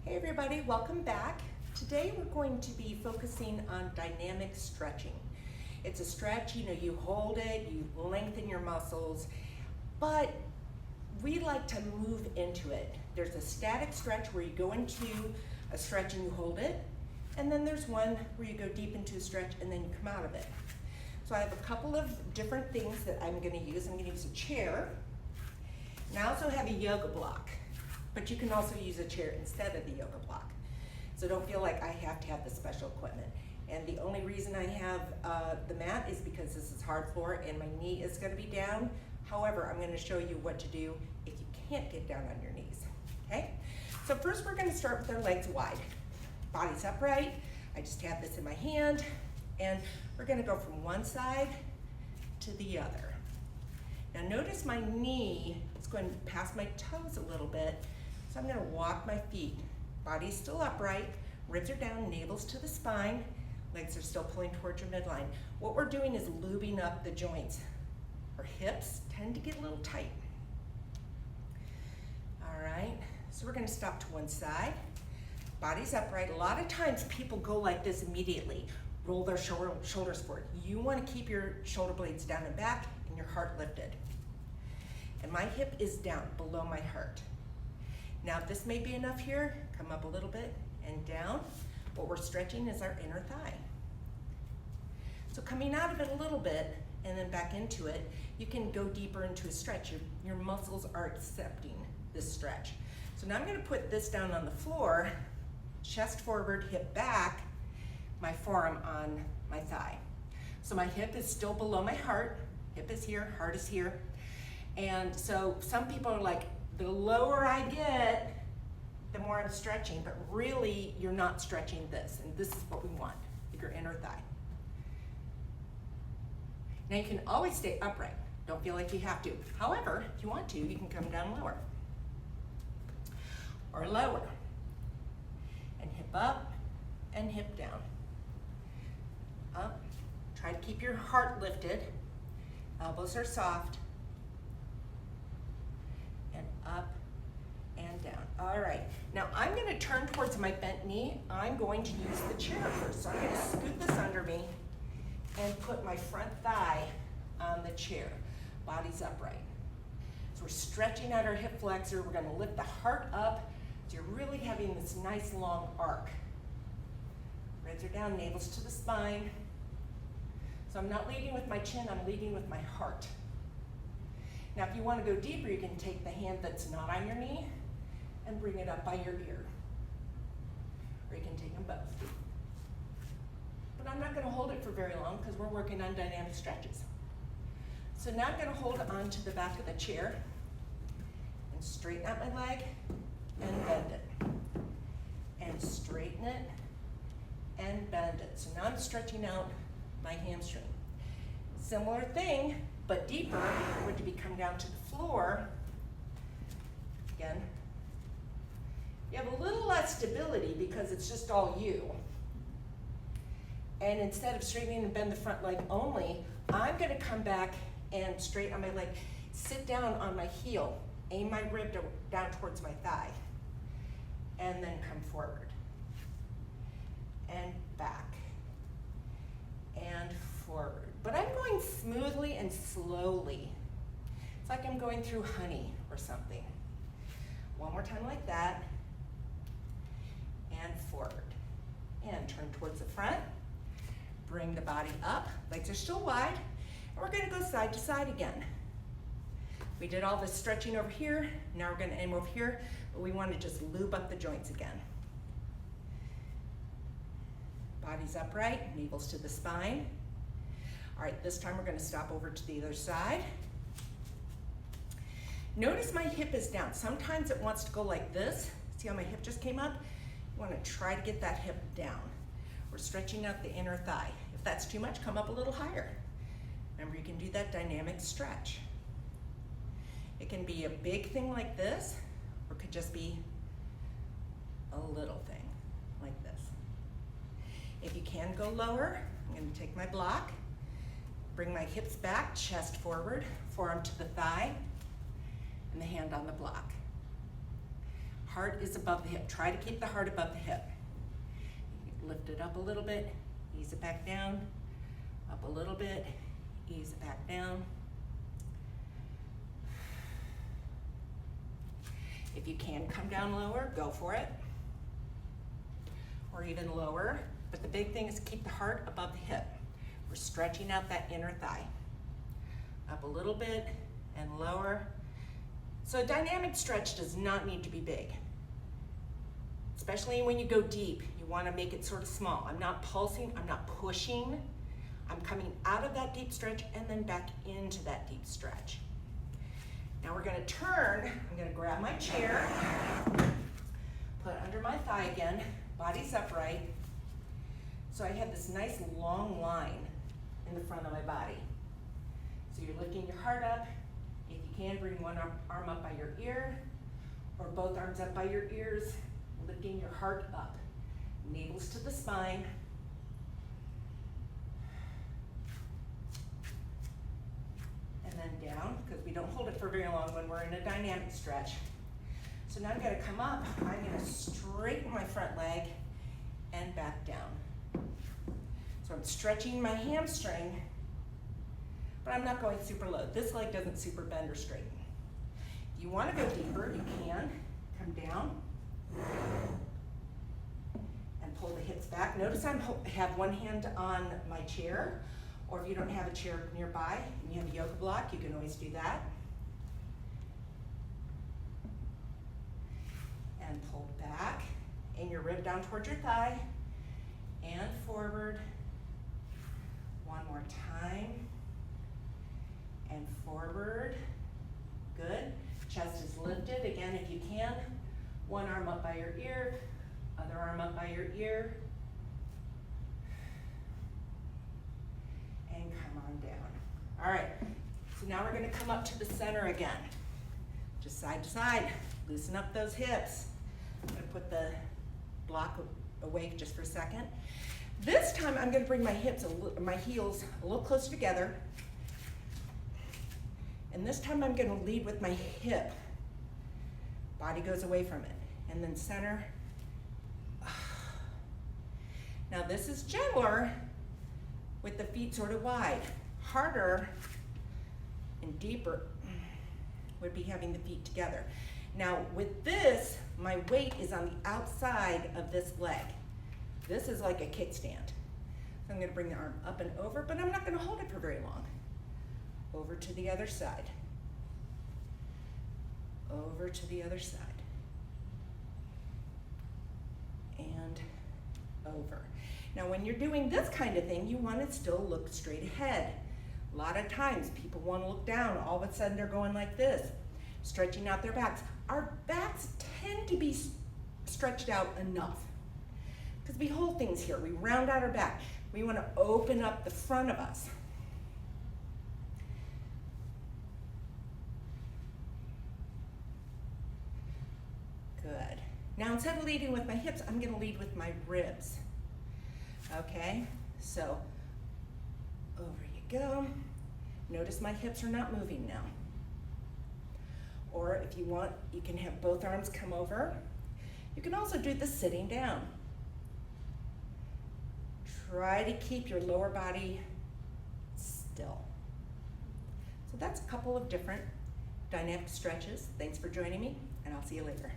Hey everybody, welcome back. Today we're going to be focusing on dynamic stretching. It's a stretch, you hold it, you lengthen your muscles, but we like to move into it. There's a static stretch where you go into a stretch and you hold it, and then there's one where you go deep into a stretch and then you come out of it. So I have a couple of different things that I'm gonna use. I'm gonna use a chair, and I also have a yoga block. But you can also use a chair instead of the yoga block. So don't feel like I have to have the special equipment. And the only reason I have the mat is because this is hard floor and my knee is gonna be down. However, I'm gonna show you what to do if you can't get down on your knees, okay? So first we're gonna start with our legs wide. Body's upright, I just have this in my hand, and we're gonna go from one side to the other. Now notice my knee is going past my toes a little bit, so I'm gonna walk my feet. Body's still upright, ribs are down, navel's to the spine, legs are still pulling towards your midline. What we're doing is lubing up the joints. Our hips tend to get a little tight. All right, so we're gonna stop to one side. Body's upright. A lot of times people go like this immediately, roll their shoulders forward. You wanna keep your shoulder blades down and back and your heart lifted. And my hip is down below my heart. Now this may be enough here, come up a little bit and down. What we're stretching is our inner thigh. So coming out of it a little bit and then back into it, you can go deeper into a stretch. Your muscles are accepting this stretch. So now I'm gonna put this down on the floor, chest forward, hip back, my forearm on my thigh. So my hip is still below my heart, hip is here, heart is here. And so some people are like, the lower I get, the more I'm stretching, but really you're not stretching this, and this is what we want, your inner thigh. Now you can always stay upright. Don't feel like you have to. However, if you want to, you can come down lower. Or lower. And hip up and hip down. Up. Try to keep your heart lifted. Elbows are soft. And up and down. All right, now I'm gonna turn towards my bent knee. I'm going to use the chair first. So I'm gonna scoot this under me and put my front thigh on the chair. Body's upright. So we're stretching out our hip flexor. We're gonna lift the heart up. So you're really having this nice long arc. Ribs are down, navel's to the spine. So I'm not leading with my chin, I'm leading with my heart. Now if you want to go deeper, you can take the hand that's not on your knee and bring it up by your ear. Or you can take them both. But I'm not going to hold it for very long because we're working on dynamic stretches. So now I'm going to hold on to the back of the chair and straighten out my leg and bend it. And straighten it and bend it. So now I'm stretching out my hamstring. Similar thing, but deeper, would be come down to the floor. Again, you have a little less stability because it's just all you. And instead of straightening and bend the front leg only, I'm gonna come back and straighten on my leg, sit down on my heel, aim my rib down towards my thigh, and then come forward. And back, and forward. But I'm going smoothly and slowly. It's like I'm going through honey or something. One more time like that. And forward. And turn towards the front. Bring the body up. Legs are still wide. And we're gonna go side to side again. We did all this stretching over here. Now we're gonna aim over here, but we wanna just lube up the joints again. Body's upright, navel's to the spine. All right, this time we're gonna stop over to the other side. Notice my hip is down. Sometimes it wants to go like this. See how my hip just came up? You wanna try to get that hip down. We're stretching out the inner thigh. If that's too much, come up a little higher. Remember, you can do that dynamic stretch. It can be a big thing like this, or it could just be a little thing like this. If you can go lower, I'm gonna take my block, bring my hips back, chest forward, forearm to the thigh, and the hand on the block. Heart is above the hip. Try to keep the heart above the hip. Lift it up a little bit, ease it back down, up a little bit, ease it back down. If you can come down lower, go for it. Or even lower, but the big thing is keep the heart above the hip. We're stretching out that inner thigh. Up a little bit and lower. So a dynamic stretch does not need to be big. Especially when you go deep, you want to make it sort of small. I'm not pulsing, I'm not pushing. I'm coming out of that deep stretch and then back into that deep stretch. Now we're going to turn. I'm going to grab my chair, put it under my thigh again, body's upright. So I have this nice long line in the front of my body. So you're lifting your heart up. If you can, bring one arm up by your ear, or both arms up by your ears, lifting your heart up. Navel's to the spine. And then down, because we don't hold it for very long when we're in a dynamic stretch. So now I'm going to come up. I'm going to straighten my front leg and back down. So I'm stretching my hamstring, but I'm not going super low. This leg doesn't super bend or straighten. If you want to go deeper, you can. Come down and pull the hips back. Notice I have one hand on my chair, or if you don't have a chair nearby and you have a yoga block, you can always do that. And pull back, and your rib down towards your thigh, and forward. One more time, and forward. Good. Chest is lifted. Again, if you can, one arm up by your ear, other arm up by your ear, and come on down. All right, so now we're going to come up to the center again. Just side to side. Loosen up those hips. I'm going to put the block away just for a second. This time I'm going to bring my heels a little closer together. And this time I'm going to lead with my hip. Body goes away from it. And then center. Now this is gentler with the feet sort of wide. Harder and deeper would be having the feet together. Now with this, my weight is on the outside of this leg. This is like a kickstand. So I'm going to bring the arm up and over, but I'm not going to hold it for very long. Over to the other side. Over to the other side. And over. Now when you're doing this kind of thing, you want to still look straight ahead. A lot of times people want to look down. All of a sudden they're going like this, stretching out their backs. Our backs tend to be stretched out enough because we hold things here. We round out our back. We want to open up the front of us. Good. Now instead of leading with my hips, I'm going to lead with my ribs. Okay, so over you go. Notice my hips are not moving now. Or if you want, you can have both arms come over. You can also do this sitting down. Try to keep your lower body still. So that's a couple of different dynamic stretches. Thanks for joining me, and I'll see you later.